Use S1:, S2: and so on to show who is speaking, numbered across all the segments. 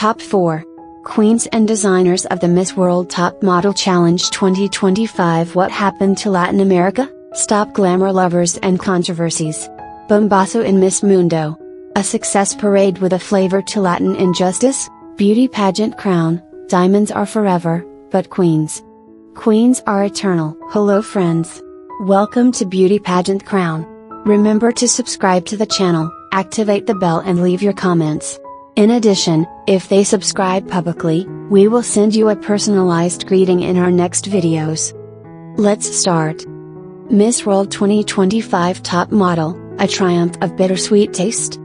S1: Top 4. Queens and designers of the Miss World Top Model Challenge 2025. What happened to Latin America? Stop glamour lovers and controversies. Bombazo in Miss Mundo. A success parade with a flavor to Latin injustice? Beauty pageant crown. Diamonds are forever, but queens. Queens are eternal. Hello friends. Welcome to Beauty Pageant Crown. Remember to subscribe to the channel, activate the bell and leave your comments. In addition, if they subscribe publicly, we will send you a personalized greeting in our next videos. Let's start. Miss World 2025 Top Model, a triumph of bittersweet taste?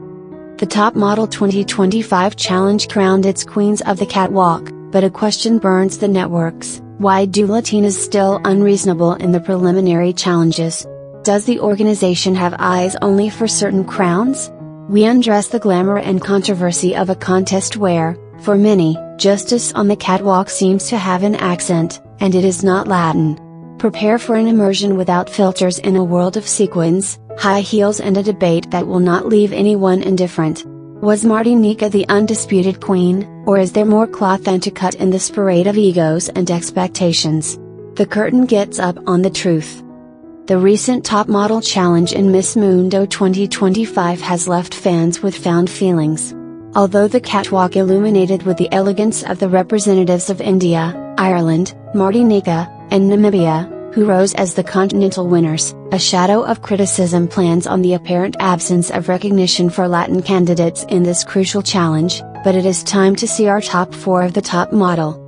S1: The Top Model 2025 Challenge crowned its queens of the catwalk, but a question burns the networks. Why do Latinas still unreasonable in the preliminary challenges? Does the organization have eyes only for certain crowns? We undress the glamour and controversy of a contest where, for many, justice on the catwalk seems to have an accent, and it is not Latin. Prepare for an immersion without filters in a world of sequins, high heels and a debate that will not leave anyone indifferent. Was Martinique the undisputed queen, or is there more cloth than to cut in this parade of egos and expectations? The curtain gets up on the truth. The recent Top Model Challenge in Miss Mundo 2025 has left fans with fond feelings. Although the catwalk illuminated with the elegance of the representatives of India, Ireland, Martinique, and Namibia, who rose as the Continental winners, a shadow of criticism plans on the apparent absence of recognition for Latin candidates in this crucial challenge, but it is time to see our top 4 of the top model.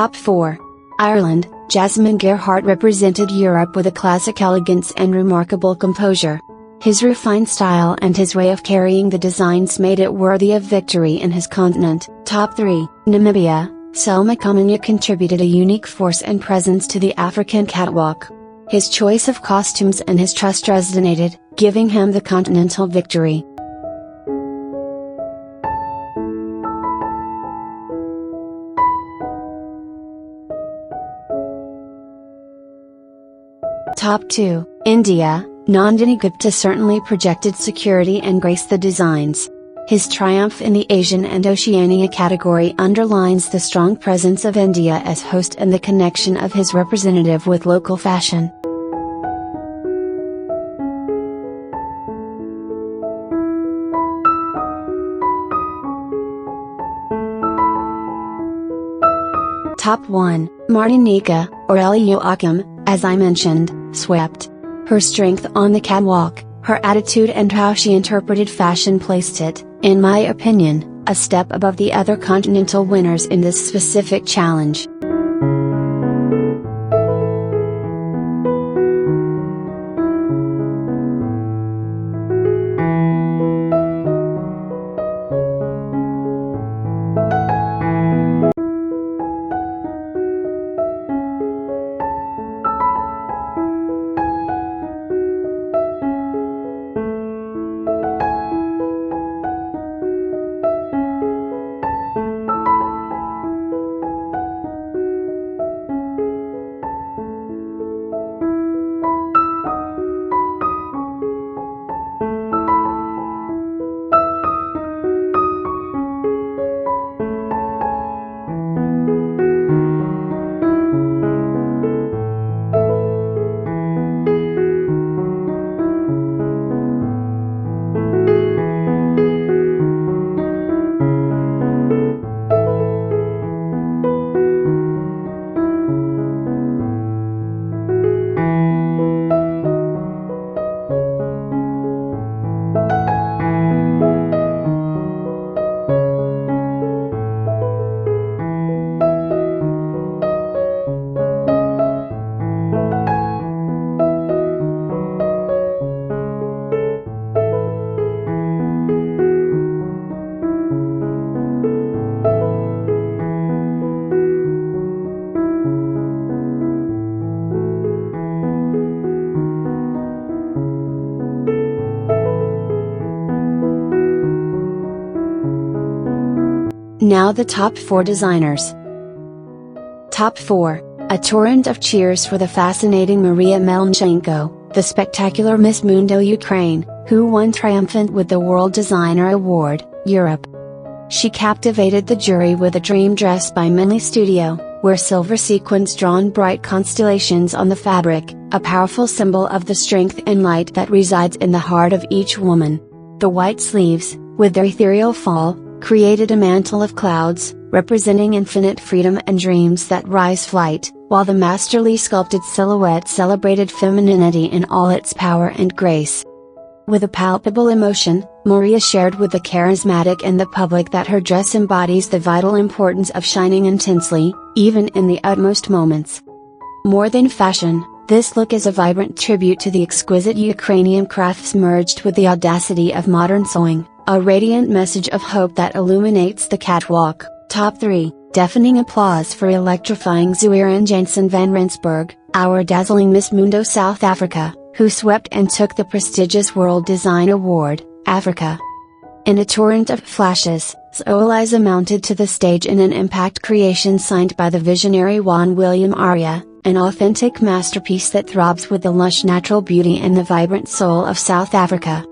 S1: Top 4. Ireland, Jasmine Gerhardt represented Europe with a classic elegance and remarkable composure. His refined style and his way of carrying the designs made it worthy of victory in his continent. Top 3. Namibia, Selma Kamanya contributed a unique force and presence to the African catwalk. His choice of costumes and his trust resonated, giving him the Continental victory. Top 2. India, Nandini Gupta certainly projected security and graced the designs. His triumph in the Asian and Oceania category underlines the strong presence of India as host and the connection of his representative with local fashion. Top 1. Martinique, Aurélie, as I mentioned, swept. Her strength on the catwalk, her attitude and how she interpreted fashion placed it, in my opinion, a step above the other Continental winners in this specific challenge. Now the top 4 designers. Top 4. A torrent of cheers for the fascinating Maria Melnichenko, the spectacular Miss Mundo Ukraine, who won triumphant with the World Designer Award, Europe. She captivated the jury with a dream dress by Menley Studio, where silver sequins drawn bright constellations on the fabric, a powerful symbol of the strength and light that resides in the heart of each woman. The white sleeves, with their ethereal fall, created a mantle of clouds, representing infinite freedom and dreams that rise flight, while the masterly sculpted silhouette celebrated femininity in all its power and grace. With a palpable emotion, Maria shared with the charismatic and the public that her dress embodies the vital importance of shining intensely, even in the utmost moments. More than fashion, this look is a vibrant tribute to the exquisite Ukrainian crafts merged with the audacity of modern sewing, a radiant message of hope that illuminates the catwalk. Top 3. Deafening applause for electrifying Zuiran Jansen van Rensburg, our dazzling Miss Mundo South Africa, who swept and took the prestigious World Design Award, Africa. In a torrent of flashes, Zoeliza mounted to the stage in an impact creation signed by the visionary Juan William Aria, an authentic masterpiece that throbs with the lush natural beauty and the vibrant soul of South Africa.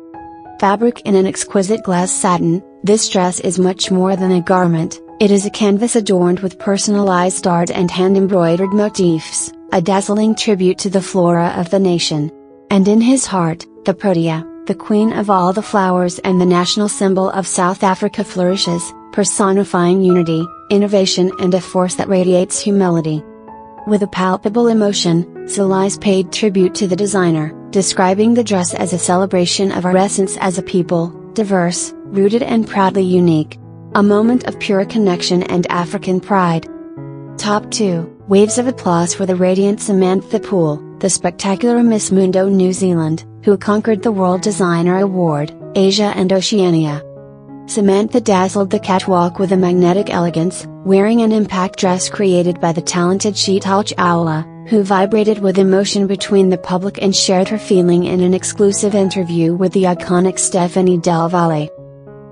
S1: Fabric in an exquisite glass satin, this dress is much more than a garment, it is a canvas adorned with personalized art and hand-embroidered motifs, a dazzling tribute to the flora of the nation. And in his heart, the Protea, the queen of all the flowers and the national symbol of South Africa flourishes, personifying unity, innovation and a force that radiates humility. With a palpable emotion, Zoeliza paid tribute to the designer, describing the dress as a celebration of our essence as a people, diverse, rooted and proudly unique. A moment of pure connection and African pride. Top 2. Waves of applause for the radiant Samantha Poole, the spectacular Miss Mundo New Zealand, who conquered the World Designer Award, Asia and Oceania. Samantha dazzled the catwalk with a magnetic elegance, wearing an impact dress created by the talented Sheetal Chawla, who vibrated with emotion between the public and shared her feeling in an exclusive interview with the iconic Stephanie Del Valle.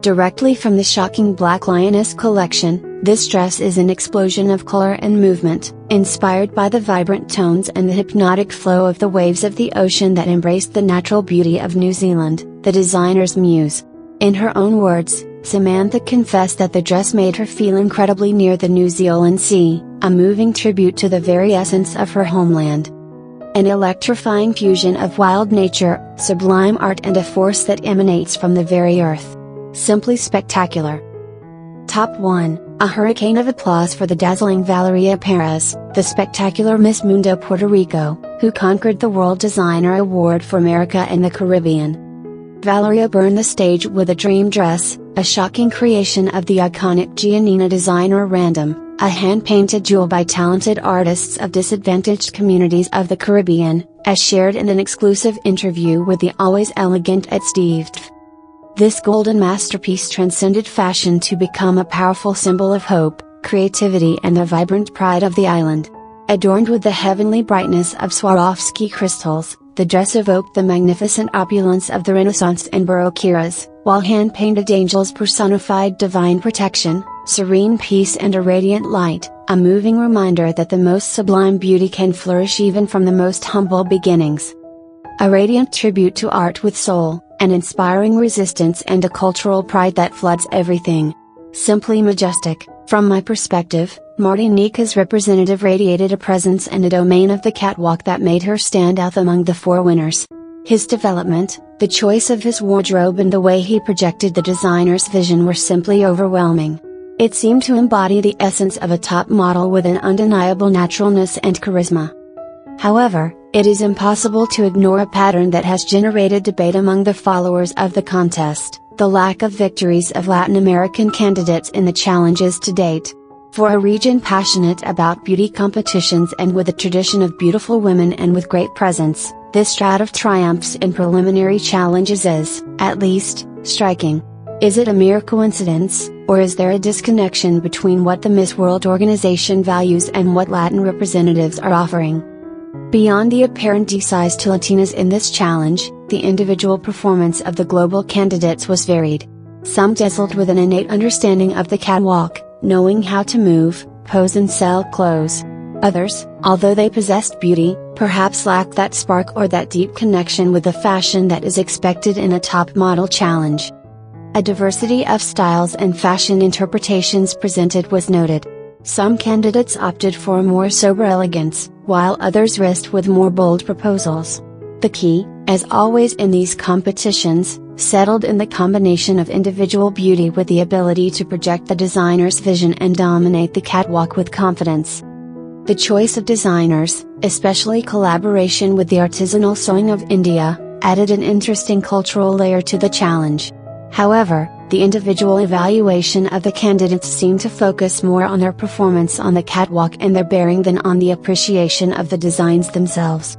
S1: Directly from the shocking Black Lioness collection, this dress is an explosion of color and movement, inspired by the vibrant tones and the hypnotic flow of the waves of the ocean that embraced the natural beauty of New Zealand, the designer's muse. In her own words, Samantha confessed that the dress made her feel incredibly near the New Zealand Sea, a moving tribute to the very essence of her homeland. An electrifying fusion of wild nature, sublime art and a force that emanates from the very earth. Simply spectacular. Top 1. A hurricane of applause for the dazzling Valeria Perez, the spectacular Miss Mundo Puerto Rico, who conquered the World Designer Award for America and the Caribbean. Valeria burned the stage with a dream dress, a shocking creation of the iconic Giannina designer Random, a hand-painted jewel by talented artists of disadvantaged communities of the Caribbean, as shared in an exclusive interview with the always elegant at Steve. This golden masterpiece transcended fashion to become a powerful symbol of hope, creativity and the vibrant pride of the island. Adorned with the heavenly brightness of Swarovski crystals, the dress evoked the magnificent opulence of the Renaissance and Baroque eras, while hand-painted angels personified divine protection, serene peace and a radiant light, a moving reminder that the most sublime beauty can flourish even from the most humble beginnings. A radiant tribute to art with soul, an inspiring resistance and a cultural pride that floods everything. Simply majestic. From my perspective, Martinique's representative radiated a presence and a domain of the catwalk that made her stand out among the 4 winners. His development, the choice of his wardrobe and the way he projected the designer's vision were simply overwhelming. It seemed to embody the essence of a top model with an undeniable naturalness and charisma. However, it is impossible to ignore a pattern that has generated debate among the followers of the contest, the lack of victories of Latin American candidates in the challenges to date. For a region passionate about beauty competitions and with a tradition of beautiful women and with great presence, this drought of triumphs in preliminary challenges is, at least, striking. Is it a mere coincidence, or is there a disconnection between what the Miss World organization values and what Latin representatives are offering? Beyond the apparent desise to Latinas in this challenge, the individual performance of the global candidates was varied. Some dazzled with an innate understanding of the catwalk, knowing how to move, pose and sell clothes. Others, although they possessed beauty, perhaps lacked that spark or that deep connection with the fashion that is expected in a top model challenge. A diversity of styles and fashion interpretations presented was noted. Some candidates opted for a more sober elegance, while others risked with more bold proposals. The key, as always in these competitions, settled in the combination of individual beauty with the ability to project the designer's vision and dominate the catwalk with confidence. The choice of designers, especially collaboration with the artisanal sewing of India, added an interesting cultural layer to the challenge. However, the individual evaluation of the candidates seemed to focus more on their performance on the catwalk and their bearing than on the appreciation of the designs themselves.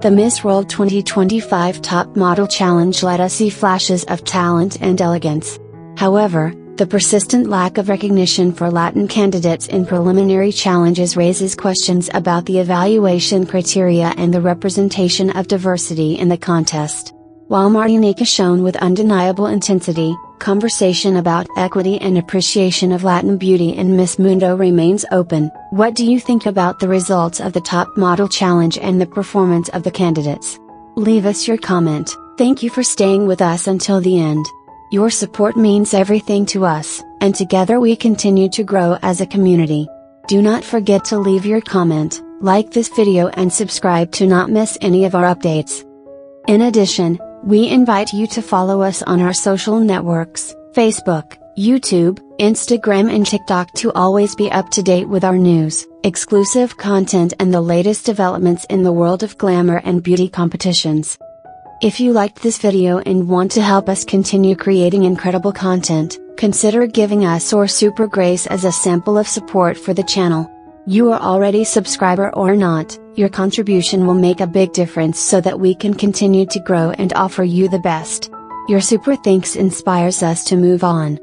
S1: The Miss World 2025 Top Model Challenge let us see flashes of talent and elegance. However, the persistent lack of recognition for Latin candidates in preliminary challenges raises questions about the evaluation criteria and the representation of diversity in the contest. While Martinique is shown with undeniable intensity, conversation about equity and appreciation of Latin beauty in Miss Mundo remains open. What do you think about the results of the Top Model Challenge and the performance of the candidates? Leave us your comment. Thank you for staying with us until the end. Your support means everything to us, and together we continue to grow as a community. Do not forget to leave your comment, like this video and subscribe to not miss any of our updates. In addition, we invite you to follow us on our social networks, Facebook, YouTube, Instagram and TikTok to always be up to date with our news, exclusive content and the latest developments in the world of glamour and beauty competitions. If you liked this video and want to help us continue creating incredible content, consider giving us or Super Grace as a sample of support for the channel. You are already a subscriber or not, your contribution will make a big difference so that we can continue to grow and offer you the best. Your super thanks inspires us to move on.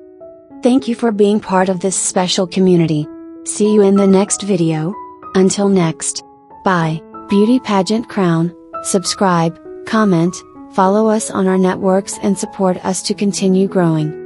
S1: Thank you for being part of this special community. See you in the next video. Until next. Bye. Beauty Pageant Crown, subscribe, comment, follow us on our networks and support us to continue growing.